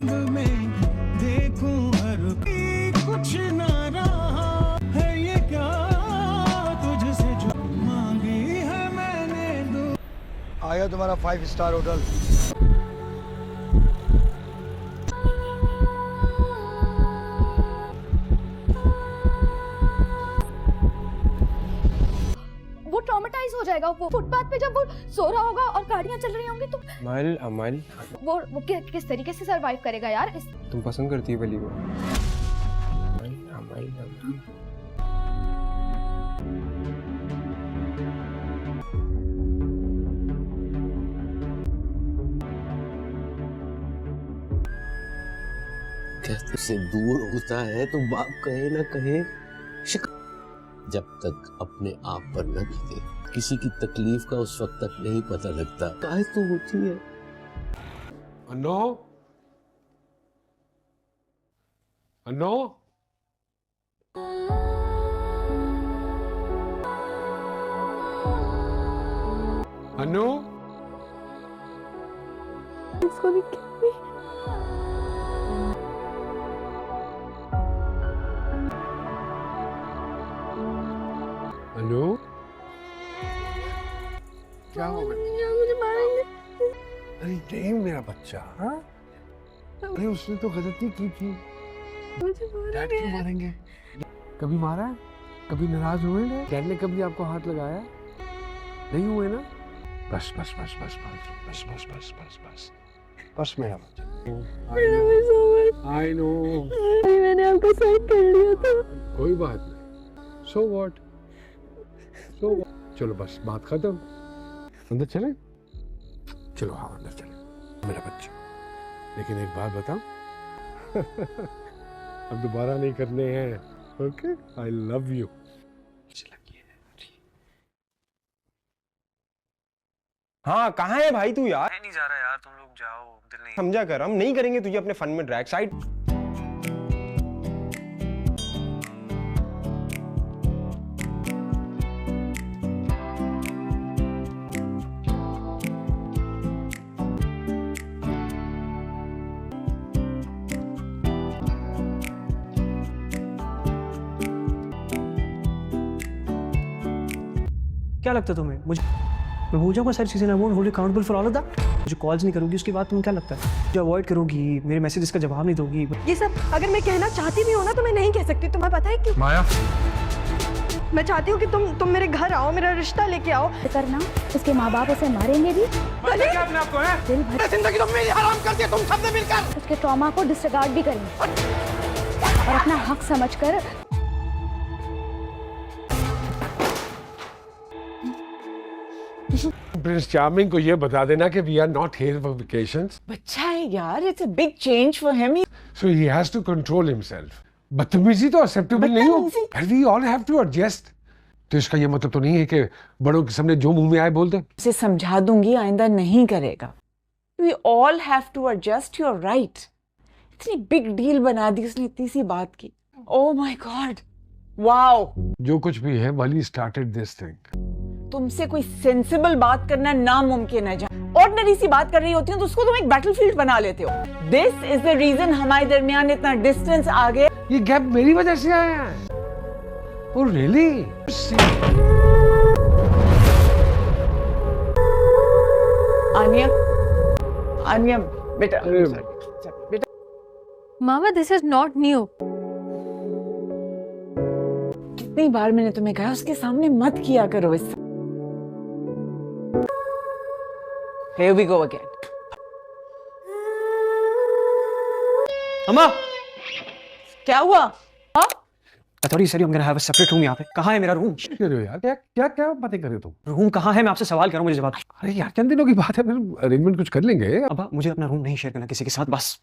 में देखूं हर कुछ ना रहा है ये क्या तुझसे जो मांगी है मैंने दो। आया तुम्हारा 5 स्टार होटल। वो ट्रॉमेटाइज हो जाएगा। वो फुटपाथ पे जब वो सो रहा होगा और गाड़ियां चल रही होंगी तो अमल वो किस तरीके से सरवाइव करेगा यार तुम पसंद करती है वली को? कहते से दूर होता है तो बाप कहे ना कहे जब तक अपने आप पर न बीते किसी की तकलीफ का उस वक्त तक नहीं पता लगता। काहे तो होती है। अनो अनो अनु इसको भी अनु क्या हो गया? मुझे मारेंगे। अरे नहीं मेरा बच्चा। हाँ अरे उसने तो गलती की थी। डैड क्यों मारेंगे? कभी मारा है? कभी नाराज हुए ना? डैड ने कभी आपको हाथ लगाया? नहीं हुए ना? बस बस बस बस बस बस बस बस बस बस बस मेरा बच्चा। आई नो मैंने आपको साइड कर लिया था। कोई बात नहीं। So what? चलो बस बात खत्म। अंदर चले? चलो हाँ अंदर चले मेरा बच्चा। लेकिन एक बात बताऊं अब दोबारा नहीं करने हैं। Okay I love you. हाँ कहाँ है भाई तू यार? नहीं जा रहा यार, तुम लोग जाओ, दिल नहीं। समझा कर, हम नहीं करेंगे तुझे अपने फन में ड्रैग। साइड क्या लगता है तुम्हें? मैं भूल जाऊंगा सारी चीजें। I won't hold you accountable for all of that. मुझे कॉल्स नहीं करूंगी उसके बाद तुम्हें क्या लगता है? मुझे अवॉइड करोगी, मेरे मैसेजेस का जवाब नहीं दोगी। ये सब अगर मैं कहना चाहती भी हूँ ना तो मैं नहीं कह सकती। तुम्हें पता है क्यों? माया मैं चाहती हूँ कि तुम मेरे घर आओ, मेरा रिश्ता लेके आओ। करना उसके माँ बाप उसे मारेंगे भी। क्या अपने आप को है? दिल भर जिंदगी तो मेरी हराम कर दी तुम सबने मिलकर। उसके ट्रॉमा को डिसरिगार्ड भी करेंगे और अपना हक समझकर प्रिंस चार्मिंग को ये बता देना कि we are not here for vacations. बच्चा है यार, it's a big change for him. So he has to control himself. बदतमीजी तो एक्सेप्टेबल नहीं हो। We all have to adjust. तो इसका ये मतलब तो नहीं है कि बड़ों के सामने जो मुंह में आए बोल दे। उसे समझा दूंगी, आइंदा नहीं करेगा। We all have to adjust, you are right. इतनी बिग डील बना दी उसने इतनी सी बात की। Oh my god, wow. जो कुछ भी है वली स्टार्टेड दिस थिंग। तुमसे कोई सेंसिबल बात करना नामुमकिन है। ऑर्डिनरी सी बात कर रही होती हूँ तो उसको तुम एक बैटलफील्ड बना लेते हो। दिस इज द रीजन हमारे दरमियान इतना डिस्टेंस आ गया। ये गैप मेरी वजह से आया है। Oh really? आनिया बेटा, मामा दिस इज नॉट न्यू। कितनी बार मैंने तुम्हें कहा उसके सामने मत किया करो इस। Here we go again. अम्मा, क्या हुआ? हाँ? I thought you said I'm gonna have a separate room यहाँ पे। कहाँ है मेरा रूम? यार क्या क्या क्या बातें कर रहे हो तुम? रूम कहाँ है? मैं आपसे सवाल कर रहा हूँ, मुझे जवाब। अरे यार चंद दिनों की बात है, फिर अरेंजमेंट कुछ कर लेंगे। अब्बा मुझे अपना रूम नहीं शेयर करना किसी के साथ, बस।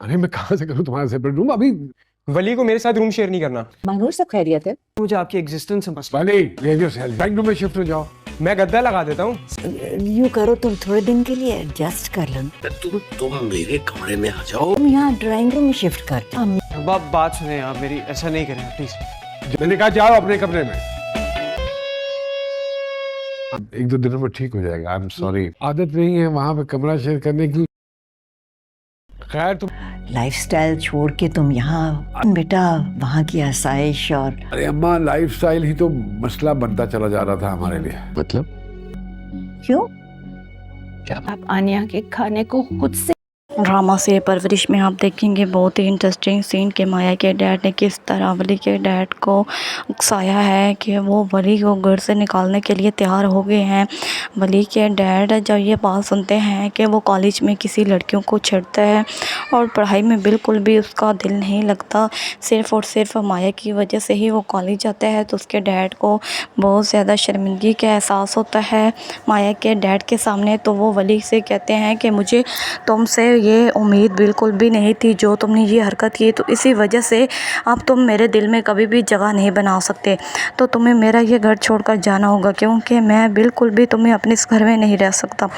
अरे मैं कहाँ से करूँ तुम्हारा सेपरेट रूम? अभी वली को मेरे साथ रूम शेयर नहीं करना। मनोज सब खैरियत है? मुझे आपकी एग्जिस्टेंस से बस। वली लीव योरसेल्फ, ड्राइंग रूम में शिफ्ट हो जाओ। मैं गद्दा लगा देता हूँ। यू करो, तुम थोड़े दिन के लिए एडजस्ट कर लो। तुम मेरे कमरे में आ जाओ। तुम यहाँ ड्राइंग रूम में शिफ्ट कर। अब्बा बात सुने आप मेरी, ऐसा नहीं करें प्लीज। मैंने कहा जाओ अपने कमरे में। एक दो दिनों में ठीक हो जाएगा। आई एम सॉरी, आदत नहीं है वहां पे कमरा शेयर करने की। खैर तुम लाइफस्टाइल छोड़ के तुम यहाँ बेटा वहाँ की आसाइश और अरे अम्मा लाइफस्टाइल ही तो मसला बनता चला जा रहा था हमारे लिए। मतलब क्यों? आप आनिया के खाने को खुद से ड्रामा से परवरिश में आप देखेंगे बहुत ही इंटरेस्टिंग सीन के माया के डैड ने किस तरह वली के डैड को उकसाया है कि वो वली को घर से निकालने के लिए तैयार हो गए हैं। वली के डैड जब ये बात सुनते हैं कि वो कॉलेज में किसी लड़कियों को छेड़ता है और पढ़ाई में बिल्कुल भी उसका दिल नहीं लगता, सिर्फ़ और सिर्फ माया की वजह से ही वो कॉलेज जाता है, तो उसके डैड को बहुत ज़्यादा शर्मिंदगी का एहसास होता है माया के डैड के सामने। तो वो वली से कहते हैं कि मुझे तुमसे ये उम्मीद बिल्कुल भी नहीं थी जो तुमने ये हरकत की, तो इसी वजह से अब तुम मेरे दिल में कभी भी जगह नहीं बना सकते, तो तुम्हें मेरा ये घर छोड़कर जाना होगा क्योंकि मैं बिल्कुल भी तुम्हें अपने इस घर में नहीं रह सकता।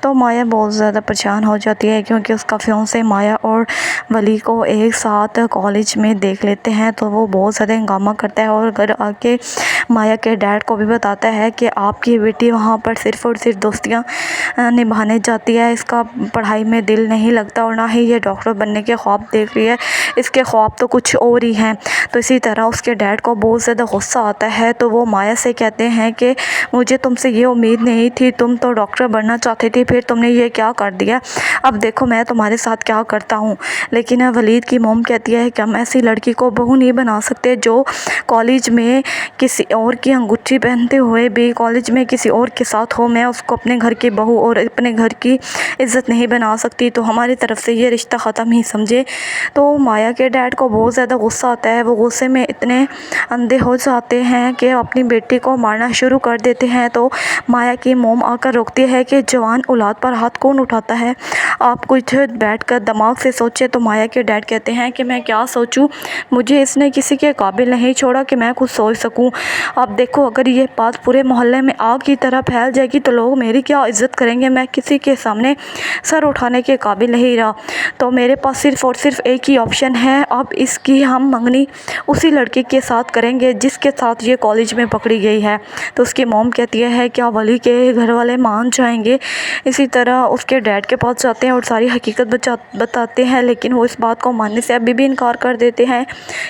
तो माया बहुत ज़्यादा परेशान हो जाती है क्योंकि उसका फियांसे माया और वली को एक साथ कॉलेज में देख लेते हैं, तो वो बहुत ज़्यादा हंगामा करता है और घर आके माया के डैड को भी बताता है कि आपकी बेटी वहाँ पर सिर्फ़ और सिर्फ दोस्तियाँ निभाने जाती है, इसका पढ़ाई में दिल नहीं लगता और ना ही ये डॉक्टर बनने के ख्वाब देख रही है, इसके ख्वाब तो कुछ और ही हैं। तो इसी तरह उसके डैड को बहुत ज़्यादा गुस्सा आता है, तो वो माया से कहते हैं कि मुझे तुमसे ये उम्मीद नहीं थी, तुम तो डॉक्टर बनना चाहती थी, फिर तुमने ये क्या कर दिया, अब देखो मैं तुम्हारे साथ क्या करता हूँ। लेकिन वलीद की मोम कहती है कि हम ऐसी लड़की को बहू नहीं बना सकते जो कॉलेज में किसी और की अंगूठी पहनते हुए भी कॉलेज में किसी और के साथ हो, मैं उसको अपने घर की बहू और अपने घर की इज़्ज़त नहीं बना सकती, तो हमारी तरफ से ये रिश्ता ख़त्म ही समझे। तो माया के डैड को बहुत ज़्यादा गुस्सा आता है, वो गुस्से में इतने अंधे हो जाते हैं कि अपनी बेटी को मारना शुरू कर देते हैं। तो माया की मोम आकर रोकती है कि जवान औलाद पर हाथ कौन उठाता है, आप कुछ बैठकर दिमाग से सोचे। तो माया के डैड कहते हैं कि मैं क्या सोचूं, मुझे इसने किसी के काबिल नहीं छोड़ा कि मैं कुछ सोच सकूं। अब देखो अगर ये बात पूरे मोहल्ले में आग की तरह फैल जाएगी तो लोग मेरी क्या इज़्ज़त करेंगे, मैं किसी के सामने सर उठाने के काबिल नहीं रहा, तो मेरे पास सिर्फ़ और सिर्फ एक ही ऑप्शन है, अब इसकी हम मंगनी उसी लड़के के साथ करेंगे जिसके साथ ये कॉलेज में पकड़ी गई है। तो उसकी मोम कहती है क्या वली के घर वाले मान जाएंगे। इसी तरह उसके डैड के पास जाते हैं और सारी हकीकत बताते हैं, लेकिन वो इस बात को मानने से अभी भी इनकार कर देते हैं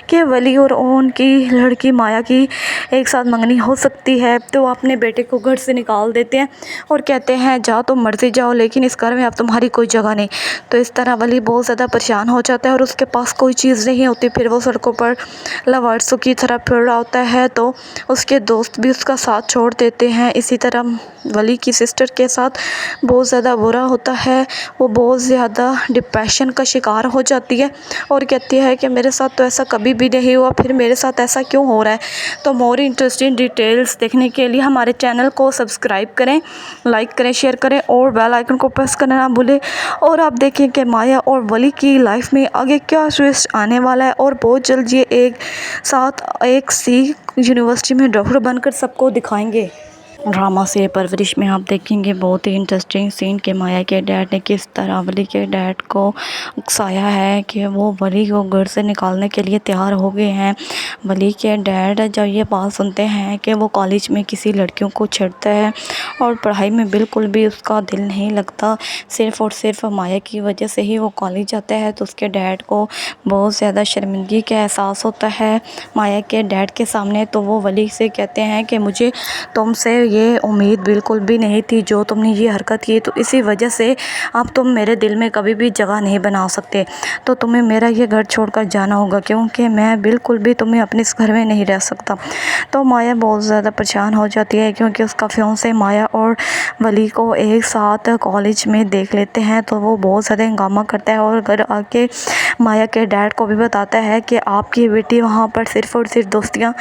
कि वली और उनकी लड़की माया की एक साथ मंगनी हो सकती है। तो वो अपने बेटे को घर से निकाल देते हैं और कहते हैं जाओ तुम मर्जी जाओ, लेकिन इस घर में अब तुम्हारी कोई जगह नहीं। तो इस तरह वली बहुत ज़्यादा परेशान हो जाता है और उसके पास कोई चीज़ नहीं होती, फिर वो सड़कों पर लवारसों की तरह फिर रहा होता है, तो उसके दोस्त भी उसका साथ छोड़ देते हैं। इसी तरह वली की सिस्टर के साथ बहुत ज़्यादा बुरा होता है, वो बहुत ज़्यादा डिप्रेशन का शिकार हो जाती है और कहती है कि मेरे साथ तो ऐसा कभी भी नहीं हुआ, फिर मेरे साथ ऐसा क्यों हो रहा है। तो मोर इंटरेस्टिंग डिटेल्स देखने के लिए हमारे चैनल को सब्सक्राइब करें, लाइक करें, शेयर करें और बेल आइकन को प्रेस करना ना भूलें। और आप देखें कि माया और वली की लाइफ में आगे क्या ट्विस्ट आने वाला है और बहुत जल्द ये एक साथ एक सी यूनिवर्सिटी में डॉक्टर बनकर सबको दिखाएंगे। ड्रामा से परवरिश में आप देखेंगे बहुत ही इंटरेस्टिंग सीन के माया के डैड ने किस तरह वली के डैड को उकसाया है कि वो वली को घर से निकालने के लिए तैयार हो गए हैं। वली के डैड जब ये बात सुनते हैं कि वो कॉलेज में किसी लड़कियों को छेड़ता है और पढ़ाई में बिल्कुल भी उसका दिल नहीं लगता, सिर्फ़ और सिर्फ माया की वजह से ही वो कॉलेज जाता है, तो उसके डैड को बहुत ज़्यादा शर्मिंदगी का एहसास होता है माया के डैड के सामने। तो वो वली से कहते हैं कि मुझे तुमसे ये उम्मीद बिल्कुल भी नहीं थी जो तुमने ये हरकत की, तो इसी वजह से अब तुम मेरे दिल में कभी भी जगह नहीं बना सकते, तो तुम्हें मेरा ये घर छोड़कर जाना होगा क्योंकि मैं बिल्कुल भी तुम्हें अपने इस घर में नहीं रह सकता। तो माया बहुत ज़्यादा परेशान हो जाती है क्योंकि उसका फियांसे माया और वली को एक साथ कॉलेज में देख लेते हैं, तो वो बहुत ज़्यादा हंगामा करता है और घर आके माया के डैड को भी बताता है कि आपकी बेटी वहाँ पर सिर्फ़ और सिर्फ दोस्तियाँ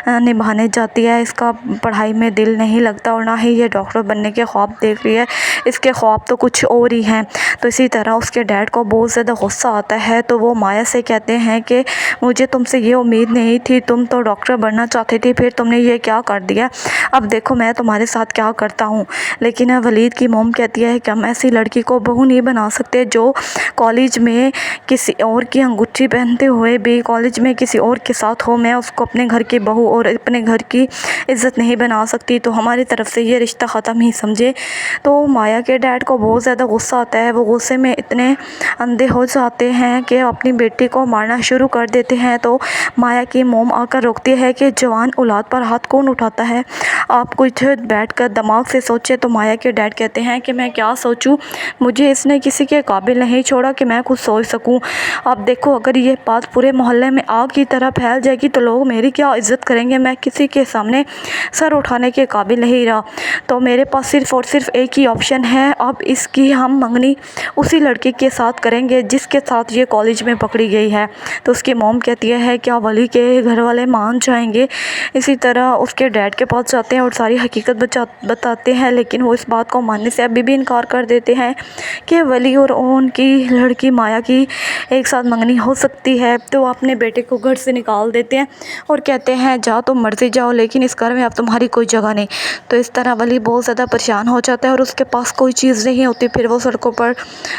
निभाने जाती है, इसका पढ़ाई में दिल नहीं लगता और ना ही ये डॉक्टर बनने के ख्वाब देख रही है, इसके ख्वाब तो कुछ और ही हैं। तो इसी तरह उसके डैड को बहुत ज़्यादा गुस्सा आता है, तो वो माया से कहते हैं कि मुझे तुमसे ये उम्मीद नहीं थी, तुम तो डॉक्टर बनना चाहती थी, फिर तुमने ये क्या कर दिया, अब देखो मैं तुम्हारे साथ क्या करता हूँ। लेकिन वलीद की मोम कहती है कि हम ऐसी लड़की को बहू नहीं बना सकते जो कॉलेज में किसी और की अंगूठी पहनते हुए भी कॉलेज में किसी और के साथ हो, मैं उसको अपने घर की बहू और अपने घर की इज़्ज़त नहीं बना सकती, तो हमारी तरफ से ये रिश्ता ख़त्म ही समझे। तो माया के डैड को बहुत ज़्यादा गुस्सा आता है। वो गुस्से में इतने अंधे हो जाते हैं कि अपनी बेटी को मारना शुरू कर देते हैं। तो माया की मोम आकर रोकती है कि जवान औलाद पर हाथ कौन उठाता है, आप कुछ बैठकर दिमाग से सोचे। तो माया के डैड कहते हैं कि मैं क्या सोचूं, मुझे इसने किसी के काबिल नहीं छोड़ा कि मैं कुछ सोच सकूं। आप देखो, अगर ये बात पूरे मोहल्ले में आग की तरह फैल जाएगी तो लोग मेरी क्या इज़्ज़त करेंगे, मैं किसी के सामने सर उठाने के काबिल नहीं रहा। तो मेरे पास सिर्फ़ और सिर्फ एक ही ऑप्शन है, अब इसकी हम मंगनी उसी लड़के के साथ करेंगे जिसके साथ ये कॉलेज में पकड़ी गई है। तो उसकी मॉम कहती है क्या वली के घर वाले मान जाएंगे। इसी तरह उसके डैड के पास जाते हैं और सारी हकीकत बताते हैं, लेकिन वो इस बात को मानने से अभी भी इनकार कर देते हैं कि वली और उनकी लड़की माया की एक साथ मंगनी हो सकती है। तो वो अपने बेटे को घर से निकाल देते हैं और कहते हैं जा तुम मर्जी जाओ, लेकिन इस घर में अब तुम्हारी कोई जगह नहीं। तो इस तरह वली बहुत ज़्यादा परेशान हो जाता है और उसके पास कोई चीज़ नहीं होती। फिर वो सड़कों पर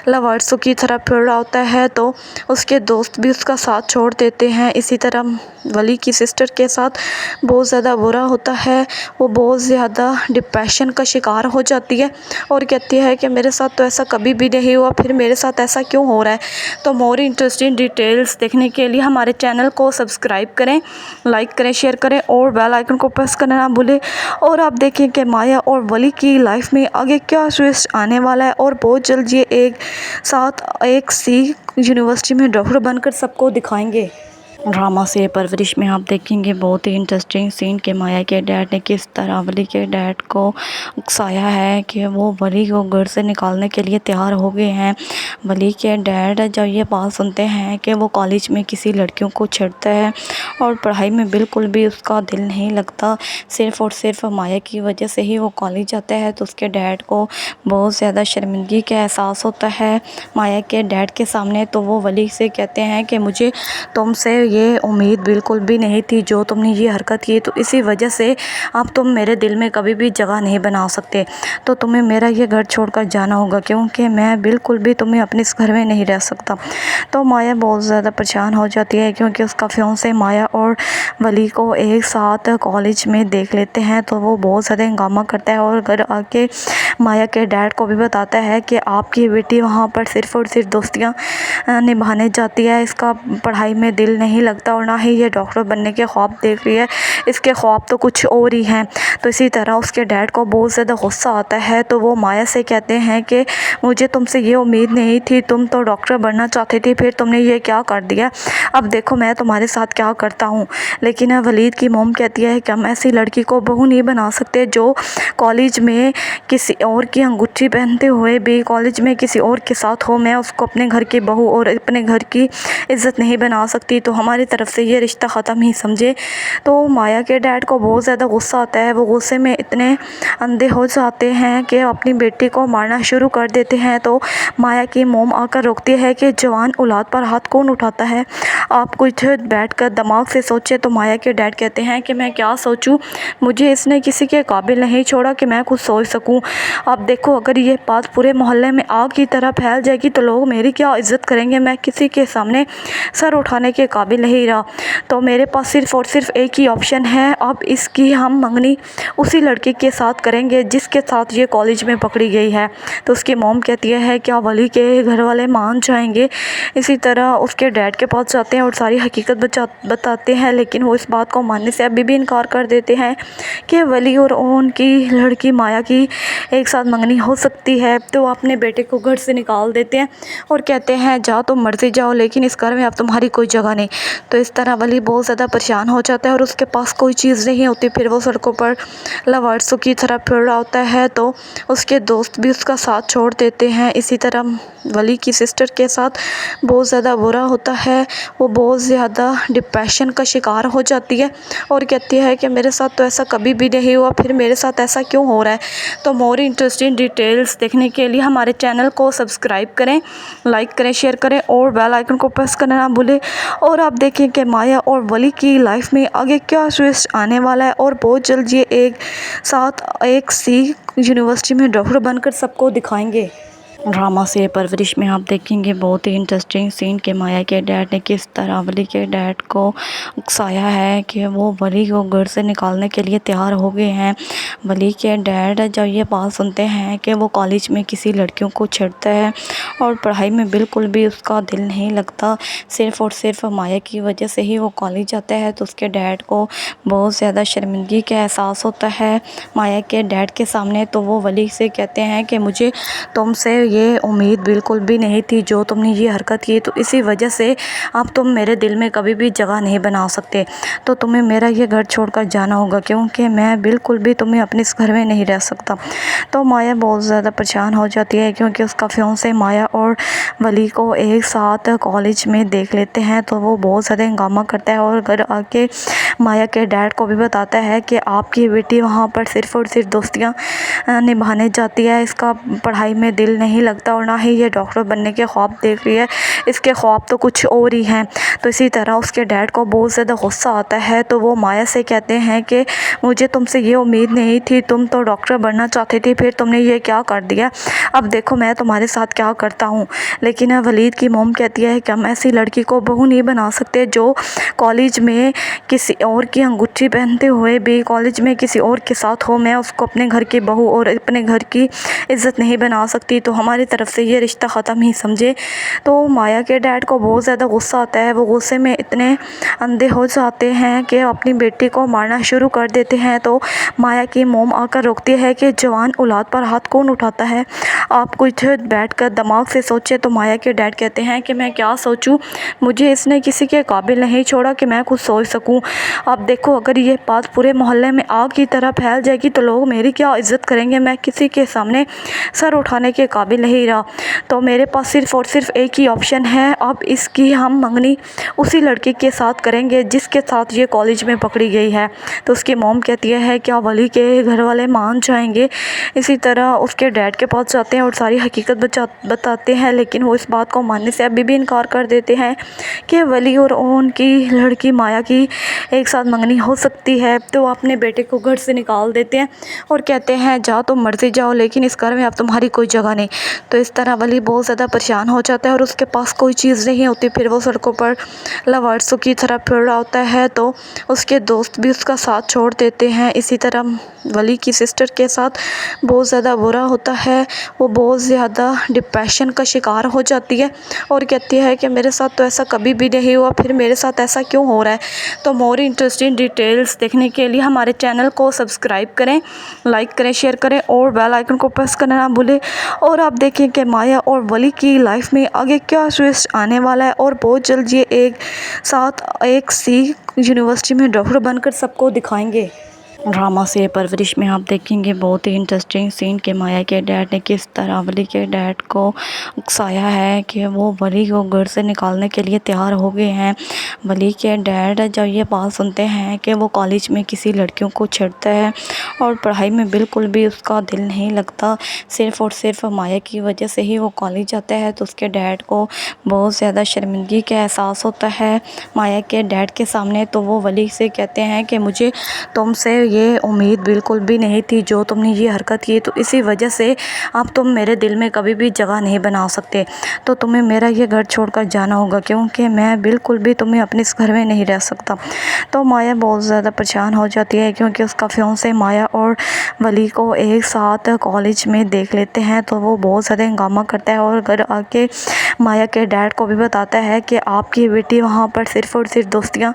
लवारसों की तरह फिर रहा होता है, तो उसके दोस्त भी उसका साथ छोड़ देते हैं। इसी तरह वली की सिस्टर के साथ बहुत ज़्यादा बुरा होता है। वो बहुत ज़्यादा डिप्रेशन का शिकार हो जाती है और कहती है कि मेरे साथ तो ऐसा कभी भी नहीं हुआ, फिर मेरे साथ ऐसा क्यों हो रहा है। तो मोर इंटरेस्टिंग डिटेल्स देखने के लिए हमारे चैनल को सब्सक्राइब करें, लाइक करें, शेयर करें और बेल आइकन को प्रेस करना ना भूलें। और आप देखें कि माया और वली की लाइफ में आगे क्या ट्विस्ट आने वाला है और बहुत जल्द ये एक साथ एक सी यूनिवर्सिटी में डॉक्टर बनकर सबको दिखाएंगे। ड्रामा से परवरिश में आप देखेंगे बहुत ही इंटरेस्टिंग सीन कि माया के डैड ने किस तरह वली के डैड को उकसाया है कि वो वली को घर से निकालने के लिए तैयार हो गए हैं। वली के डैड जब ये बात सुनते हैं कि वो कॉलेज में किसी लड़कियों को छेड़ता है और पढ़ाई में बिल्कुल भी उसका दिल नहीं लगता, सिर्फ़ और सिर्फ माया की वजह से ही वो कॉलेज जाता है, तो उसके डैड को बहुत ज़्यादा शर्मिंदगी का एहसास होता है माया के डैड के सामने। तो वो वली से कहते हैं कि मुझे तुमसे ये उम्मीद बिल्कुल भी नहीं थी जो तुमने ये हरकत की, तो इसी वजह से अब तुम मेरे दिल में कभी भी जगह नहीं बना सकते। तो तुम्हें मेरा ये घर छोड़कर जाना होगा, क्योंकि मैं बिल्कुल भी तुम्हें अपने इस घर में नहीं रह सकता। तो माया बहुत ज़्यादा परेशान हो जाती है क्योंकि उसका फियांसे माया और वली को एक साथ कॉलेज में देख लेते हैं। तो वो बहुत ज़्यादा हंगामा करता है और घर आके माया के डैड को भी बताता है कि आपकी बेटी वहाँ पर सिर्फ़ और सिर्फ दोस्तियाँ निभाने जाती है, इसका पढ़ाई में दिल नहीं लगता और ना ही ये डॉक्टर बनने के ख्वाब देख रही है, इसके ख्वाब तो कुछ और ही हैं। तो इसी तरह उसके डैड को बहुत ज़्यादा गुस्सा आता है। तो वो माया से कहते हैं कि मुझे तुमसे ये उम्मीद नहीं थी, तुम तो डॉक्टर बनना चाहती थी, फिर तुमने ये क्या कर दिया, अब देखो मैं तुम्हारे साथ क्या करता हूँ। लेकिन वलीद की मोम कहती है कि हम ऐसी लड़की को बहू नहीं बना सकते जो कॉलेज में किसी और की अंगूठी पहनते हुए भी कॉलेज में किसी और के साथ हो। मैं उसको अपने घर की बहू और अपने घर की इज़्ज़त नहीं बना सकती, तो हमारी तरफ से ये रिश्ता ख़त्म ही समझे। तो माया के डैड को बहुत ज़्यादा गुस्सा आता है। वो गुस्से में इतने अंधे हो जाते हैं कि अपनी बेटी को मारना शुरू कर देते हैं। तो माया की मोम आकर रोकती है कि जवान औलाद पर हाथ कौन उठाता है, आप कुछ बैठकर दिमाग से सोचे। तो माया के डैड कहते हैं कि मैं क्या सोचूं, मुझे इसने किसी के काबिल नहीं छोड़ा कि मैं कुछ सोच सकूं। आप देखो, अगर ये बात पूरे मोहल्ले में आग की तरह फैल जाएगी तो लोग मेरी क्या इज़्ज़त करेंगे, मैं किसी के सामने सर उठाने के काबिल नहीं रहा। तो मेरे पास सिर्फ़ और सिर्फ एक ही ऑप्शन है, अब इसकी हम मंगनी उसी लड़के के साथ करेंगे जिसके साथ ये कॉलेज में पकड़ी गई है। तो उसकी मॉम कहती है क्या वली के घर वाले मान जाएंगे। इसी तरह उसके डैड के पास जाते हैं और सारी हकीकत बताते हैं, लेकिन वो इस बात को मानने से अभी भी इनकार कर देते हैं कि वली और उनकी लड़की माया की एक साथ मंगनी हो सकती है। तो वो अपने बेटे को घर से निकाल देते हैं और कहते हैं जा तुम मर्जी जाओ, लेकिन इस घर में अब तुम्हारी कोई जगह नहीं। तो इस तरह वली बहुत ज़्यादा परेशान हो जाता है और उसके पास कोई चीज़ नहीं होती। फिर वो सड़कों पर लवारसों की तरह फिर रहा होता है, तो उसके दोस्त भी उसका साथ छोड़ देते हैं। इसी तरह वली की सिस्टर के साथ बहुत ज़्यादा बुरा होता है। वो बहुत ज़्यादा डिप्रेशन का शिकार हो जाती है और कहती है कि मेरे साथ तो ऐसा कभी भी नहीं हुआ, फिर मेरे साथ ऐसा क्यों हो रहा है। तो मोर इंटरेस्टिंग डिटेल्स देखने के लिए हमारे चैनल को सब्सक्राइब करें, लाइक करें, शेयर करें और बेल आइकन को प्रेस करना ना भूलें। और आप देखें कि माया और वली की लाइफ में आगे क्या ट्विस्ट आने वाला है और बहुत जल्द ये एक साथ एक सी यूनिवर्सिटी में डॉक्टर बनकर सबको दिखाएंगे। ड्रामा से परवरिश में आप देखेंगे बहुत ही इंटरेस्टिंग सीन कि माया के डैड ने किस तरह वली के डैड को उकसाया है कि वो वली को घर से निकालने के लिए तैयार हो गए हैं। वली के डैड जब ये बात सुनते हैं कि वो कॉलेज में किसी लड़कियों को छेड़ता है और पढ़ाई में बिल्कुल भी उसका दिल नहीं लगता, सिर्फ़ और सिर्फ माया की वजह से ही वो कॉलेज जाता है, तो उसके डैड को बहुत ज़्यादा शर्मिंदगी का एहसास होता है माया के डैड के सामने। तो वो वली से कहते हैं कि मुझे तुमसे ये उम्मीद बिल्कुल भी नहीं थी जो तुमने ये हरकत की, तो इसी वजह से अब तुम मेरे दिल में कभी भी जगह नहीं बना सकते, तो तुम्हें मेरा ये घर छोड़कर जाना होगा क्योंकि मैं बिल्कुल भी तुम्हें अपने इस घर में नहीं रह सकता। तो माया बहुत ज़्यादा परेशान हो जाती है क्योंकि उसका फियांसे माया और वली को एक साथ कॉलेज में देख लेते हैं, तो वो बहुत ज़्यादा हंगामा करता है और घर आके माया के डैड को भी बताता है कि आपकी बेटी वहाँ पर सिर्फ़ और सिर्फ दोस्तियाँ निभाने जाती है, इसका पढ़ाई में दिल नहीं लगता और ना ही ये डॉक्टर बनने के ख्वाब देख रही है, इसके ख्वाब तो कुछ और ही हैं। तो इसी तरह उसके डैड को बहुत ज़्यादा गुस्सा आता है, तो वो माया से कहते हैं कि मुझे तुमसे ये उम्मीद नहीं थी, तुम तो डॉक्टर बनना चाहती थी, फिर तुमने ये क्या कर दिया, अब देखो मैं तुम्हारे साथ क्या करता हूँ। लेकिन वलीद की मोम कहती है कि हम ऐसी लड़की को बहू नहीं बना सकते जो कॉलेज में किसी और की अंगूठी पहनते हुए भी कॉलेज में किसी और के साथ हो, मैं उसको अपने घर की बहू और अपने घर की इज़्ज़त नहीं बना सकती, तो हमारी तरफ से ये रिश्ता ख़त्म ही समझे। तो माया के डैड को बहुत ज़्यादा गुस्सा आता है, वो गुस्से में इतने अंधे हो जाते हैं कि अपनी बेटी को मारना शुरू कर देते हैं। तो माया की मोम आकर रोकती है कि जवान औलाद पर हाथ कौन उठाता है, आप कुछ बैठकर दिमाग से सोचे। तो माया के डैड कहते हैं कि मैं क्या सोचूं, मुझे इसने किसी के काबिल नहीं छोड़ा कि मैं कुछ सोच सकूं। अब देखो अगर ये बात पूरे मोहल्ले में आग की तरह फैल जाएगी तो लोग मेरी क्या इज़्ज़त करेंगे, मैं किसी के सामने सर उठाने के काबिल नहीं रहा, तो मेरे पास सिर्फ़ और सिर्फ एक ही ऑप्शन है, अब इसकी हम मंगनी उसी लड़के के साथ करेंगे जिसके साथ ये कॉलेज में पकड़ी गई है। तो उसकी मोम कहती है क्या वली के घर वाले मान जाएंगे। इसी तरह उसके डैड के पास जाते हैं और सारी हकीकत बताते हैं, लेकिन वो इस बात को मानने से अभी भी इनकार कर देते हैं कि वली और उनकी लड़की माया की एक साथ मंगनी हो सकती है। तो वो अपने बेटे को घर से निकाल देते हैं और कहते हैं जाओ तुम मर्जी जाओ, लेकिन इस घर में अब तुम्हारी कोई जगह नहीं। तो इस तरह वली बहुत ज़्यादा परेशान हो जाता है और उसके पास कोई चीज़ नहीं होती, फिर वो सड़कों पर लवारसों की तरह फिर रहा होता है, तो उसके दोस्त भी उसका साथ छोड़ देते हैं। इसी तरह वली की सिस्टर के साथ बहुत ज़्यादा बुरा होता है, वो बहुत ज़्यादा डिप्रेशन का शिकार हो जाती है और कहती है कि मेरे साथ तो ऐसा कभी भी नहीं हुआ, फिर मेरे साथ ऐसा क्यों हो रहा है। तो मोर इंटरेस्टिंग डिटेल्स देखने के लिए हमारे चैनल को सब्सक्राइब करें, लाइक करें, शेयर करें और बेल आइकन को प्रेस करना ना भूलें। और आप देखें कि माया और वली की लाइफ में आगे क्या ट्विस्ट आने वाला है और बहुत जल्द ये एक साथ एक सी यूनिवर्सिटी में डॉक्टर बनकर सबको दिखाएंगे। ड्रामा से परवरिश में आप देखेंगे बहुत ही इंटरेस्टिंग सीन कि माया के डैड ने किस तरह वली के डैड को उकसाया है कि वो वली को घर से निकालने के लिए तैयार हो गए हैं। वली के डैड जब ये बात सुनते हैं कि वो कॉलेज में किसी लड़कियों को छेड़ता है और पढ़ाई में बिल्कुल भी उसका दिल नहीं लगता, सिर्फ़ और सिर्फ माया की वजह से ही वो कॉलेज जाता है, तो उसके डैड को बहुत ज़्यादा शर्मिंदगी का एहसास होता है माया के डैड के सामने। तो वो वली से कहते हैं कि मुझे तुमसे ये उम्मीद बिल्कुल भी नहीं थी जो तुमने ये हरकत की, तो इसी वजह से अब तुम मेरे दिल में कभी भी जगह नहीं बना सकते, तो तुम्हें मेरा ये घर छोड़कर जाना होगा क्योंकि मैं बिल्कुल भी तुम्हें अपने इस घर में नहीं रह सकता। तो माया बहुत ज़्यादा परेशान हो जाती है क्योंकि उसका फियांसे माया और वली को एक साथ कॉलेज में देख लेते हैं, तो वो बहुत ज़्यादा हंगामा करता है और घर आके माया के डैड को भी बताता है कि आपकी बेटी वहाँ पर सिर्फ़ और सिर्फ दोस्तियाँ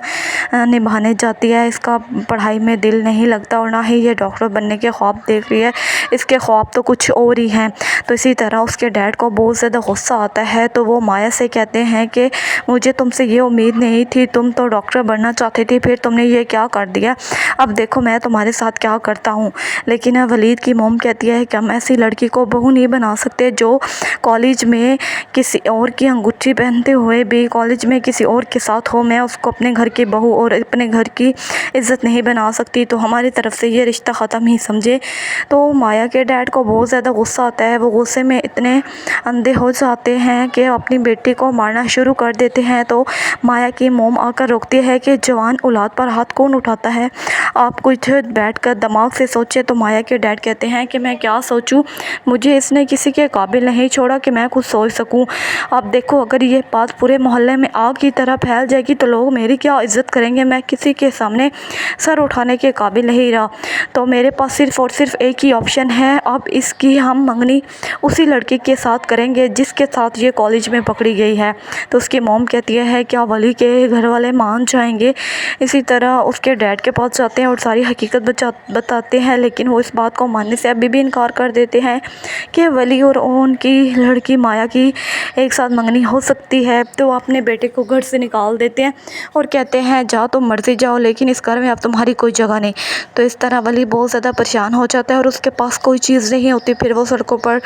निभाने जाती है, इसका पढ़ाई में दिल नहीं लगता और ना ही ये डॉक्टर बनने के ख्वाब देख रही है, इसके ख्वाब तो कुछ और ही हैं। तो इसी तरह उसके डैड को बहुत ज़्यादा गुस्सा आता है, तो वो माया से कहते हैं कि मुझे तुमसे ये उम्मीद नहीं थी, तुम तो डॉक्टर बनना चाहती थी, फिर तुमने ये क्या कर दिया, अब देखो मैं तुम्हारे साथ क्या करता हूँ। लेकिन वलीद की मोम कहती है कि हम ऐसी लड़की को बहू नहीं बना सकते जो कॉलेज में किसी और की अंगूठी पहनते हुए भी कॉलेज में किसी और के साथ हो, मैं उसको अपने घर की बहू और अपने घर की इज़्ज़त नहीं बना सकती, तो हमारी तरफ से ये रिश्ता ख़त्म ही समझे। तो माया के डैड को बहुत ज़्यादा गुस्सा आता है। वो गुस्से में इतने अंधे हो जाते हैं कि अपनी बेटी को मारना शुरू कर देते हैं। तो माया की मोम आकर रोकती है कि जवान औलाद पर हाथ कौन उठाता है, आप कुछ बैठकर दिमाग से सोचे। तो माया के डैड कहते हैं कि मैं क्या सोचूं, मुझे इसने किसी के काबिल नहीं छोड़ा कि मैं कुछ सोच सकूं। आप देखो, अगर ये बात पूरे मोहल्ले में आग की तरह फैल जाएगी तो लोग मेरी क्या इज्जत करेंगे, मैं किसी के सामने सर उठाने के काबिल नहीं रहा। तो मेरे पास सिर्फ़ और सिर्फ एक ही ऑप्शन है, अब इसकी हम मंगनी उसी लड़के के साथ करेंगे जिसके साथ ये कॉलेज में पकड़ी गई है। तो उसकी मॉम कहती है क्या वली के घर वाले मान जाएंगे। इसी तरह उसके डैड के पास जाते हैं और सारी हकीकत बताते हैं, लेकिन वो इस बात को मानने से अभी भी इनकार कर देते हैं कि वली और उनकी लड़की माया की एक साथ मंगनी हो सकती है। तो वो अपने बेटे को घर से निकाल देते हैं और कहते हैं जाओ तुम मर्जी जाओ, लेकिन इस घर में अब तुम्हारी कोई जगह नहीं। तो इस तरह वली बहुत ज़्यादा परेशान हो जाता है और उसके पास कोई चीज़ नहीं होती। फिर वो सड़कों पर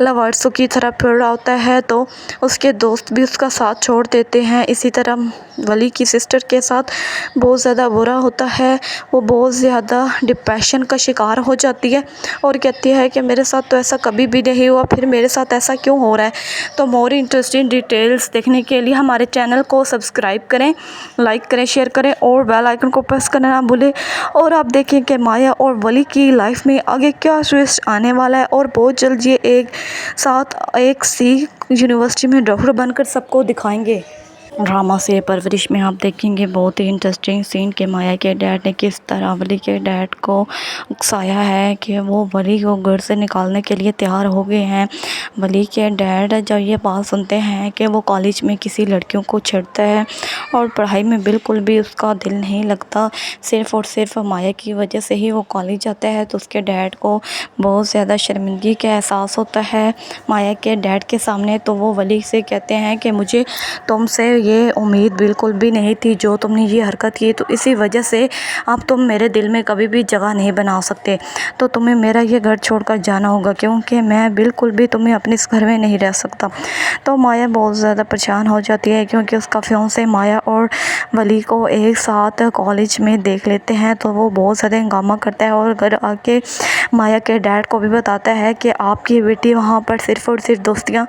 लवारसों की तरह फिर रहा होता है। तो उसके दोस्त भी उसका साथ छोड़ देते हैं। इसी तरह वली की सिस्टर के साथ बहुत ज़्यादा बुरा होता है। वो बहुत ज़्यादा डिप्रेशन का शिकार हो जाती है और कहती है कि मेरे साथ तो ऐसा कभी भी नहीं हुआ, फिर मेरे साथ ऐसा क्यों हो रहा है। तो मोर इंटरेस्टिंग डिटेल्स देखने के लिए हमारे चैनल को सब्सक्राइब करें, लाइक करें, शेयर करें और बेल आइकन को प्रेस करना ना भूलें। और आप देखें कि माया और वली की लाइफ में आगे क्या ट्विस्ट आने वाला है और बहुत जल्द ये एक साथ एक सी यूनिवर्सिटी में डॉक्टर बनकर सबको दिखाएंगे। ड्रामा से परवरिश में आप देखेंगे बहुत ही इंटरेस्टिंग सीन कि माया के डैड ने किस तरह वली के डैड को उकसाया है कि वो वली को घर से निकालने के लिए तैयार हो गए हैं। वली के डैड जब ये बात सुनते हैं कि वो कॉलेज में किसी लड़कियों को छेड़ता है और पढ़ाई में बिल्कुल भी उसका दिल नहीं लगता, सिर्फ़ और सिर्फ माया की वजह से ही वो कॉलेज जाता है, तो उसके डैड को बहुत ज़्यादा शर्मिंदगी का एहसास होता है माया के डैड के सामने। तो वो वली से कहते हैं कि मुझे तुमसे ये उम्मीद बिल्कुल भी नहीं थी जो तुमने ये हरकत की, तो इसी वजह से अब तुम मेरे दिल में कभी भी जगह नहीं बना सकते। तो तुम्हें मेरा ये घर छोड़कर जाना होगा क्योंकि मैं बिल्कुल भी तुम्हें अपने इस घर में नहीं रह सकता। तो माया बहुत ज़्यादा परेशान हो जाती है क्योंकि उसका फियांसे माया और वली को एक साथ कॉलेज में देख लेते हैं। तो वो बहुत ज़्यादा हंगामा करता है और घर आके माया के डैड को भी बताता है कि आपकी बेटी वहाँ पर सिर्फ़ और सिर्फ दोस्तियाँ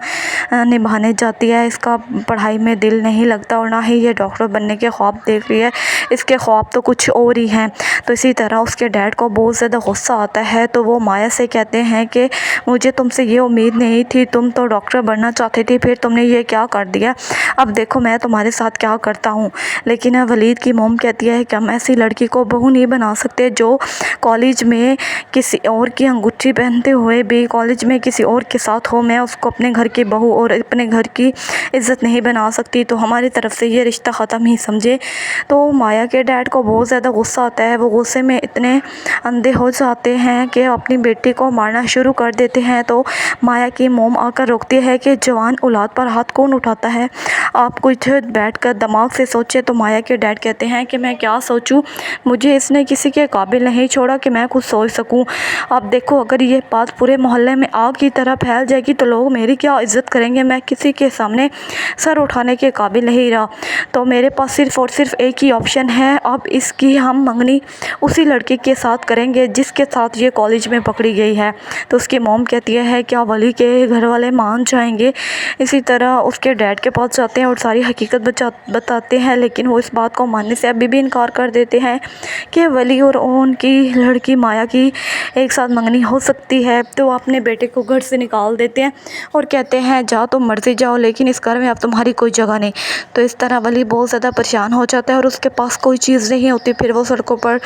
निभाने जाती है, इसका पढ़ाई में दिल नहीं लगता और ना ही ये डॉक्टर बनने के ख्वाब देख रही है, इसके ख्वाब तो कुछ और ही हैं। तो इसी तरह उसके डैड को बहुत ज़्यादा गुस्सा आता है। तो वो माया से कहते हैं कि मुझे तुमसे ये उम्मीद नहीं थी, तुम तो डॉक्टर बनना चाहती थी, फिर तुमने ये क्या कर दिया, अब देखो मैं तुम्हारे साथ क्या करता हूँ। लेकिन वलीद की मोम कहती है कि हम ऐसी लड़की को बहू नहीं बना सकते जो कॉलेज में किसी और की अंगूठी पहनते हुए भी कॉलेज में किसी और के साथ हो। मैं उसको अपने घर की बहू और अपने घर की इज़्ज़त नहीं बना सकती, तो हमारी तरफ से ये रिश्ता ख़त्म ही समझे। तो माया के डैड को बहुत ज़्यादा गुस्सा आता है। वो गुस्से में इतने अंधे हो जाते हैं कि अपनी बेटी को मारना शुरू कर देते हैं। तो माया की मोम आकर रोकती है कि जवान औलाद पर हाथ कौन उठाता है, आप कुछ बैठकर दिमाग से सोचे। तो माया के डैड कहते हैं कि मैं क्या सोचूं, मुझे इसने किसी के काबिल नहीं छोड़ा कि मैं कुछ सोच सकूं। आप देखो, अगर ये बात पूरे मोहल्ले में आग की तरह फैल जाएगी तो लोग मेरी क्या इज्जत करेंगे, मैं किसी के सामने सर उठाने के काबिल नहीं रहा। तो मेरे पास सिर्फ़ और सिर्फ एक ही ऑप्शन है, अब इसकी हम मंगनी उसी लड़के के साथ करेंगे जिसके साथ ये कॉलेज में पकड़ी गई है। तो उसकी मॉम कहती है क्या वली के घर वाले मान जाएंगे। इसी तरह उसके डैड के पास जाते हैं और सारी हकीकत बताते हैं, लेकिन वो इस बात को मानने से अभी भी इनकार कर देते हैं कि वली और उनकी लड़की माया की एक साथ मंगनी हो सकती है। तो वो अपने बेटे को घर से निकाल देते हैं और कहते हैं जाओ तुम मर्जी जाओ, लेकिन इस घर में अब तुम्हारी कोई जगह नहीं। तो इस तरह वली बहुत ज़्यादा परेशान हो जाता है और उसके पास कोई चीज़ नहीं होती। फिर वो सड़कों पर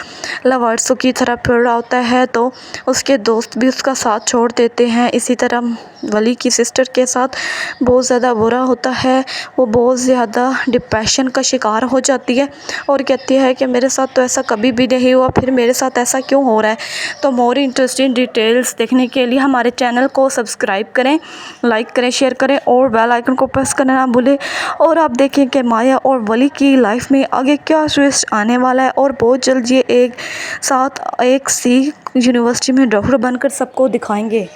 लवारसों की तरह फिर रहा होता है। तो उसके दोस्त भी उसका साथ छोड़ देते हैं। इसी तरह वली की सिस्टर के साथ बहुत ज़्यादा बुरा होता है। वो बहुत ज़्यादा डिप्रेशन का शिकार हो जाती है और कहती है कि मेरे साथ तो ऐसा कभी भी नहीं हुआ, फिर मेरे साथ ऐसा क्यों हो रहा है। तो मोर इंटरेस्टिंग डिटेल्स देखने के लिए हमारे चैनल को सब्सक्राइब करें, लाइक करें, शेयर करें और बेल आइकन को प्रेस करना ना भूलें। और आप देखें कि माया और वली की लाइफ में आगे क्या ट्विस्ट आने वाला है और बहुत जल्द ये एक साथ एक सी यूनिवर्सिटी में डॉक्टर बनकर सबको दिखाएंगे।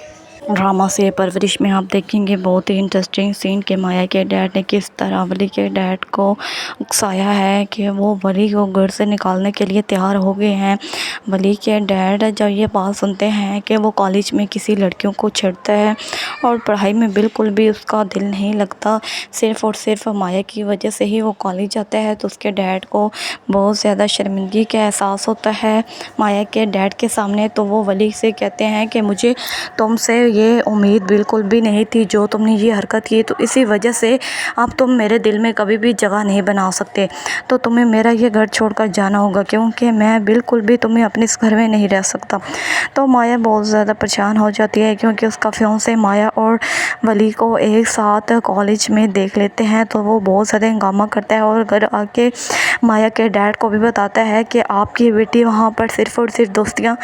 ड्रामा से परवरिश में आप देखेंगे बहुत ही इंटरेस्टिंग सीन कि माया के डैड ने किस तरह वली के डैड को उकसाया है कि वो वली को घर से निकालने के लिए तैयार हो गए हैं। वली के डैड जब ये बात सुनते हैं कि वो कॉलेज में किसी लड़कियों को छेड़ता है और पढ़ाई में बिल्कुल भी उसका दिल नहीं लगता, सिर्फ़ और सिर्फ माया की वजह से ही वो कॉलेज जाता है, तो उसके डैड को बहुत ज़्यादा शर्मिंदगी का एहसास होता है माया के डैड के सामने। तो वो वली से कहते हैं कि मुझे तुमसे ये उम्मीद बिल्कुल भी नहीं थी जो तुमने ये हरकत की, तो इसी वजह से अब तुम मेरे दिल में कभी भी जगह नहीं बना सकते, तो तुम्हें मेरा ये घर छोड़कर जाना होगा क्योंकि मैं बिल्कुल भी तुम्हें अपने इस घर में नहीं रह सकता। तो माया बहुत ज़्यादा परेशान हो जाती है क्योंकि उसका फियांसे माया और वली को एक साथ कॉलेज में देख लेते हैं, तो वो बहुत ज़्यादा हंगामा करता है और घर आके माया के डैड को भी बताता है कि आपकी बेटी वहाँ पर सिर्फ़ और सिर्फ दोस्तियाँ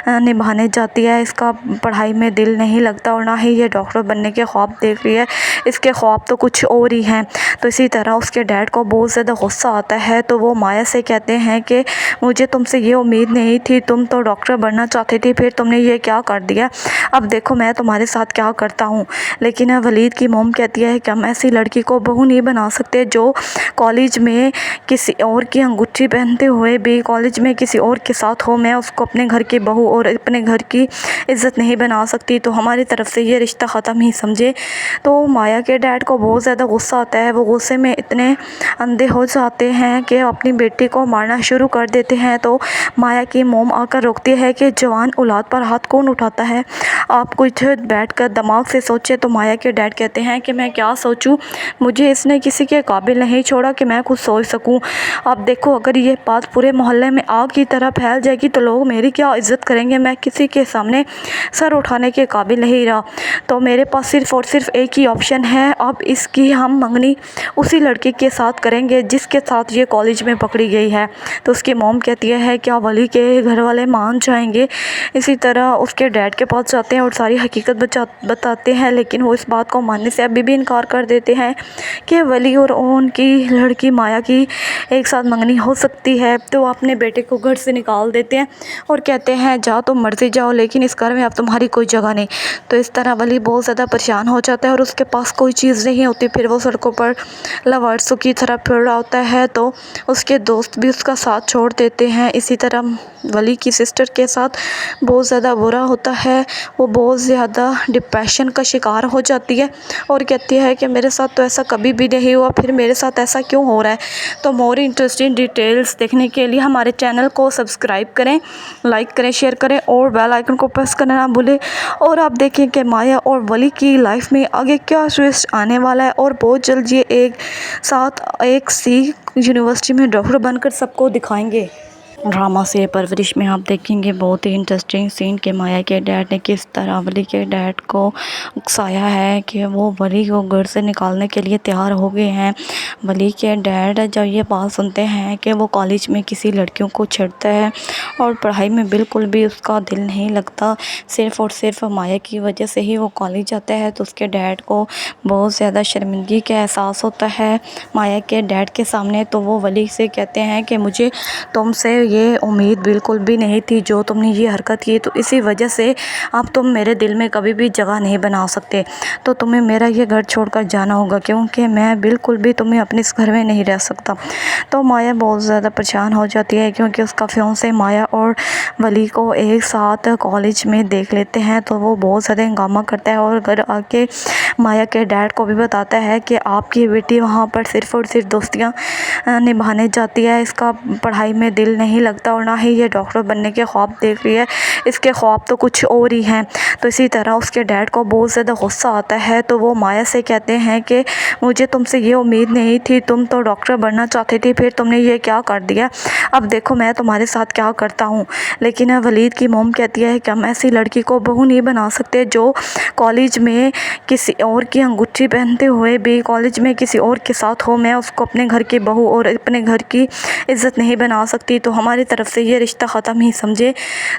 निभाने जाती है, इसका पढ़ाई में दिल नहीं लगता और ना ही ये डॉक्टर बनने के ख्वाब देख रही है, इसके ख्वाब तो कुछ और ही हैं। तो इसी तरह उसके डैड को बहुत ज़्यादा गुस्सा आता है, तो वो माया से कहते हैं कि मुझे तुमसे ये उम्मीद नहीं थी, तुम तो डॉक्टर बनना चाहती थी, फिर तुमने ये क्या कर दिया, अब देखो मैं तुम्हारे साथ क्या करता हूँ। लेकिन वलीद की मोम कहती है कि हम ऐसी लड़की को बहू नहीं बना सकते जो कॉलेज में किसी और की अंगूठी पहनते हुए भी कॉलेज में किसी और के साथ हो, मैं उसको अपने घर की बहू और अपने घर की इज़्ज़त नहीं बना सकती, तो हमारी तरफ से ये रिश्ता ख़त्म ही समझे। तो माया के डैड को बहुत ज़्यादा गुस्सा आता है, वो गुस्से में इतने अंधे हो जाते हैं कि अपनी बेटी को मारना शुरू कर देते हैं। तो माया की मोम आकर रोकती है कि जवान औलाद पर हाथ कौन उठाता है, आप कुछ बैठकर दिमाग से सोचे। तो माया के डैड कहते हैं कि मैं क्या सोचूं, मुझे इसने किसी के काबिल नहीं छोड़ा कि मैं कुछ सोच सकूं। अब देखो अगर ये बात पूरे मोहल्ले में आग की तरह फैल जाएगी तो लोग मेरी क्या इज़्ज़त करेंगे, मैं किसी के सामने सर उठाने के काबिल नहीं रहा, तो मेरे पास सिर्फ़ और सिर्फ एक ही ऑप्शन है, अब इसकी हम मंगनी उसी लड़के के साथ करेंगे जिसके साथ ये कॉलेज में पकड़ी गई है। तो उसकी मोम कहती है क्या वली के घर वाले मान जाएंगे। इसी तरह उसके डैड के पास जाते हैं और सारी हकीकत बताते हैं, लेकिन वो इस बात को मानने से अभी भी इनकार कर देते हैं कि वली और उनकी लड़की माया की एक साथ मंगनी हो सकती है। तो अपने बेटे को घर से निकाल देते हैं और कहते हैं जाओ तुम मर्जी जाओ, लेकिन इस घर में अब तुम्हारी कोई जगह नहीं। तो इस तरह वली बहुत ज़्यादा परेशान हो जाता है और उसके पास कोई चीज़ नहीं होती, फिर वो सड़कों पर लवारसों की तरह फिर रहा होता है, तो उसके दोस्त भी उसका साथ छोड़ देते हैं। इसी तरह वली की सिस्टर के साथ बहुत ज़्यादा बुरा होता है, वो बहुत ज़्यादा डिप्रेशन का शिकार हो जाती है और कहती है कि मेरे साथ तो ऐसा कभी भी नहीं हुआ, फिर मेरे साथ ऐसा क्यों हो रहा है। तो मोर इंटरेस्टिंग डिटेल्स देखने के लिए हमारे चैनल को सब्सक्राइब करें, लाइक करें, शेयर करें और बेल आइकन को प्रेस करना ना भूलें। और आप देखें कि माया और वली की लाइफ में आगे क्या ट्विस्ट आने वाला है और बहुत जल्द ये एक साथ एक सी यूनिवर्सिटी में डॉक्टर बनकर सबको दिखाएंगे। ड्रामा से परवरिश में आप देखेंगे बहुत ही इंटरेस्टिंग सीन कि माया के डैड ने किस तरह वली के डैड को उकसाया है कि वो वली को घर से निकालने के लिए तैयार हो गए हैं। वली के डैड जब ये बात सुनते हैं कि वो कॉलेज में किसी लड़कियों को छेड़ता है और पढ़ाई में बिल्कुल भी उसका दिल नहीं लगता, सिर्फ़ और सिर्फ माया की वजह से ही वो कॉलेज जाता है, तो उसके डैड को बहुत ज़्यादा शर्मिंदगी का एहसास होता है माया के डैड के सामने। तो वो वली से कहते हैं कि मुझे तुमसे ये उम्मीद बिल्कुल भी नहीं थी जो तुमने ये हरकत की, तो इसी वजह से अब तुम मेरे दिल में कभी भी जगह नहीं बना सकते, तो तुम्हें मेरा ये घर छोड़कर जाना होगा क्योंकि मैं बिल्कुल भी तुम्हें अपने इस घर में नहीं रह सकता। तो माया बहुत ज़्यादा परेशान हो जाती है क्योंकि उसका फियांसे माया और वली को एक साथ कॉलेज में देख लेते हैं, तो वो बहुत ज़्यादा हंगामा करता है और घर आके माया के डैड को भी बताता है कि आपकी बेटी वहाँ पर सिर्फ़ और सिर्फ दोस्तियाँ निभाने जाती है, इसका पढ़ाई में दिल नहीं लगता और ना ही ये डॉक्टर बनने के ख्वाब देख रही है, इसके ख्वाब तो कुछ और ही हैं। तो इसी तरह उसके डैड को बहुत ज़्यादा गुस्सा आता है, तो वो माया से कहते हैं कि मुझे तुमसे ये उम्मीद नहीं थी, तुम तो डॉक्टर बनना चाहती थी, फिर तुमने ये क्या कर दिया, अब देखो मैं तुम्हारे साथ क्या करता हूँ। लेकिन वलीद की मोम कहती है कि हम ऐसी लड़की को बहू नहीं बना सकते जो कॉलेज में किसी और की अंगूठी पहनते हुए भी कॉलेज में किसी और के साथ हो, मैं उसको अपने घर की बहू और अपने घर की इज़्ज़त नहीं बना सकती, तो हमारी तरफ से ये रिश्ता ख़त्म ही समझे।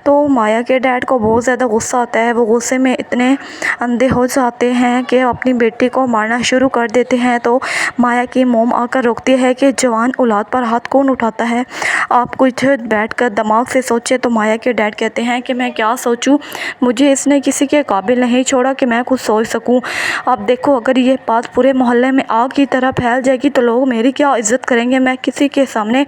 तो माया के डैड को बहुत ज़्यादा गुस्सा आता है, वो गुस्से में इतने अंधे हो जाते हैं कि अपनी बेटी को मारना शुरू कर देते हैं। तो माया की मोम आकर रोकती है कि जवान औलाद पर हाथ कौन उठाता है, आप कुछ बैठकर दिमाग से सोचे तो माया के डैड कहते हैं कि मैं क्या सोचूं, मुझे इसने किसी के काबिल नहीं छोड़ा कि मैं खुद सोच सकूं। अब देखो अगर ये बात पूरे मोहल्ले में आग की तरह फैल जाएगी तो लोग मेरी क्या इज़्ज़त करेंगे, मैं किसी के सामने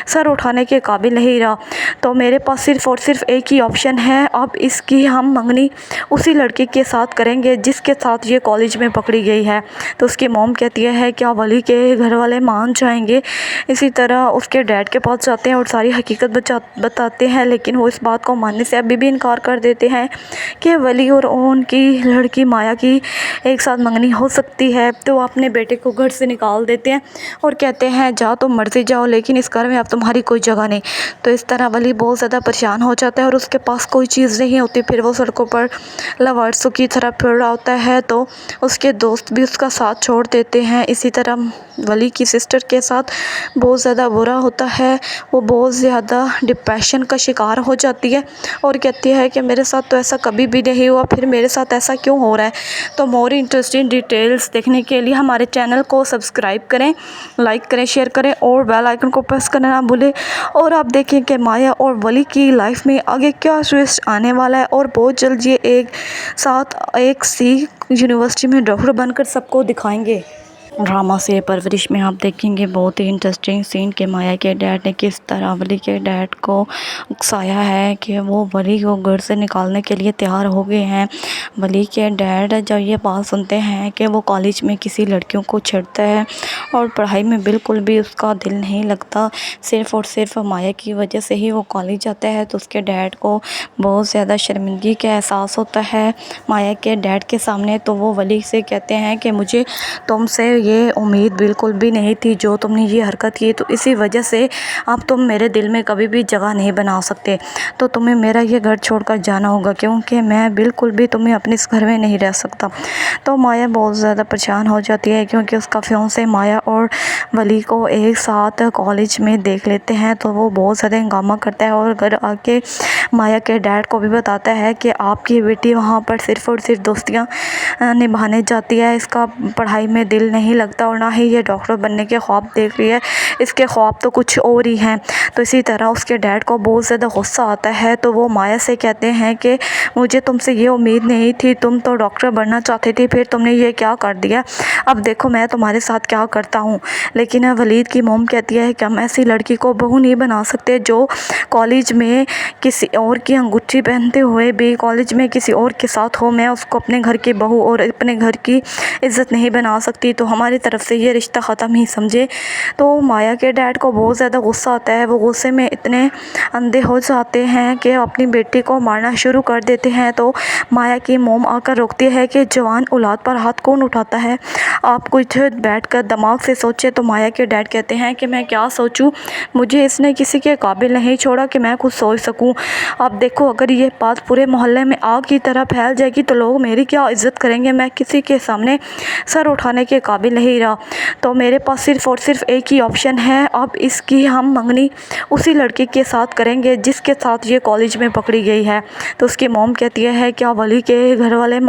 सर उठाने के काबिल नहीं रहा। तो मेरे पास सिर्फ़ और सिर्फ एक ही ऑप्शन है, अब इसकी हम मंगनी उसी लड़के के साथ करेंगे जिसके साथ ये कॉलेज में पकड़ी गई है। तो उसकी मॉम कहती है क्या वली के घर वाले मान जाएंगे। इसी तरह उसके डैड के पास जाते हैं और सारी हकीकत बताते हैं, लेकिन वो इस बात को मानने से अभी भी इनकार कर देते हैं कि वली और उनकी लड़की माया की एक साथ मंगनी हो सकती है। तो वो अपने बेटे को घर से निकाल देते हैं और कहते हैं जा तुम मर्जी जाओ, लेकिन इस घर में अब तुम्हारी कोई जगह नहीं। तो इस तरह वली बहुत ज़्यादा परेशान हो जाता है और उसके पास कोई चीज़ नहीं होती। फिर वो सड़कों पर लवारसों की तरह फिर रहा होता है, तो उसके दोस्त भी उसका साथ छोड़ देते हैं। इसी तरह वली की सिस्टर के साथ बहुत ज़्यादा बुरा होता है, वो बहुत ज़्यादा डिप्रेशन का शिकार हो जाती है और कहती है कि मेरे साथ तो ऐसा कभी भी नहीं हुआ, फिर मेरे साथ ऐसा क्यों हो रहा है। तो मोर इंटरेस्टिंग डिटेल्स देखने के लिए हमारे चैनल को सब्सक्राइब करें, लाइक करें, शेयर करें और बेल आइकन को प्रेस करना ना भूलें। और आप देखें कि माया और वली की लाइफ में आगे क्या ट्विस्ट आने वाला है और बहुत जल्द ये एक साथ एक सी यूनिवर्सिटी में डॉक्टर बनकर सबको दिखाएंगे। ड्रामा से परवरिश में आप देखेंगे बहुत ही इंटरेस्टिंग सीन कि माया के डैड ने किस तरह वली के डैड को उकसाया है कि वो वली को घर से निकालने के लिए तैयार हो गए हैं। वली के डैड जब ये बात सुनते हैं कि वो कॉलेज में किसी लड़कियों को छेड़ता है और पढ़ाई में बिल्कुल भी उसका दिल नहीं लगता, सिर्फ़ और सिर्फ माया की वजह से ही वो कॉलेज जाता है, तो उसके डैड को बहुत ज़्यादा शर्मिंदगी का एहसास होता है माया के डैड के सामने। तो वो वली से कहते हैं कि मुझे तुमसे ये उम्मीद बिल्कुल भी नहीं थी जो तुमने ये हरकत की, तो इसी वजह से अब तुम मेरे दिल में कभी भी जगह नहीं बना सकते, तो तुम्हें मेरा ये घर छोड़कर जाना होगा क्योंकि मैं बिल्कुल भी तुम्हें अपने इस घर में नहीं रह सकता। तो माया बहुत ज़्यादा परेशान हो जाती है क्योंकि उसका फियांसे माया और वली को एक साथ कॉलेज में देख लेते हैं, तो वो बहुत ज़्यादा हंगामा करता है और घर आके माया के डैड को भी बताता है कि आपकी बेटी वहाँ पर सिर्फ़ और सिर्फ दोस्तियाँ निभाने जाती है, इसका पढ़ाई में दिल नहीं लगता और ना ही ये डॉक्टर बनने के ख्वाब देख रही है, इसके ख्वाब तो कुछ और ही हैं। तो इसी तरह उसके डैड को बहुत ज़्यादा गुस्सा आता है, तो वो माया से कहते हैं कि मुझे तुमसे ये उम्मीद नहीं थी, तुम तो डॉक्टर बनना चाहती थी, फिर तुमने ये क्या कर दिया, अब देखो मैं तुम्हारे साथ क्या करता हूँ। लेकिन वलीद की मोम कहती है कि हम ऐसी लड़की को बहू नहीं बना सकते जो कॉलेज में किसी और की अंगूठी पहनते हुए भी कॉलेज में किसी और के साथ हो, मैं उसको अपने घर की बहू और अपने घर की इज़्ज़त नहीं बना सकती, तो हमारी तरफ से ये रिश्ता ख़त्म ही समझे। तो माया के डैड को बहुत ज़्यादा गुस्सा आता है, वो गुस्से में इतने अंधे हो जाते हैं कि अपनी बेटी को मारना शुरू कर देते हैं। तो माया की मोम आकर रोकती है कि जवान औलाद पर हाथ कौन उठाता है, आप कुछ बैठकर दिमाग से सोचे। तो माया के डैड कहते हैं कि मैं क्या सोचूं, मुझे इसने किसी के काबिल नहीं छोड़ा कि मैं खुद सोच सकूं। अब देखो अगर ये बात पूरे मोहल्ले में आग की तरह फैल जाएगी तो लोग मेरी क्या इज़्ज़त करेंगे, मैं किसी के सामने सर उठाने के काबिल नहीं रहा। तो मेरे पास सिर्फ़ और सिर्फ एक ही ऑप्शन है, अब इसकी हम मंगनी उसी लड़के के साथ करेंगे जिसके साथ ये कॉलेज में पकड़ी गई है। तो उसकी मॉम कहती है क्या वली के घर वाले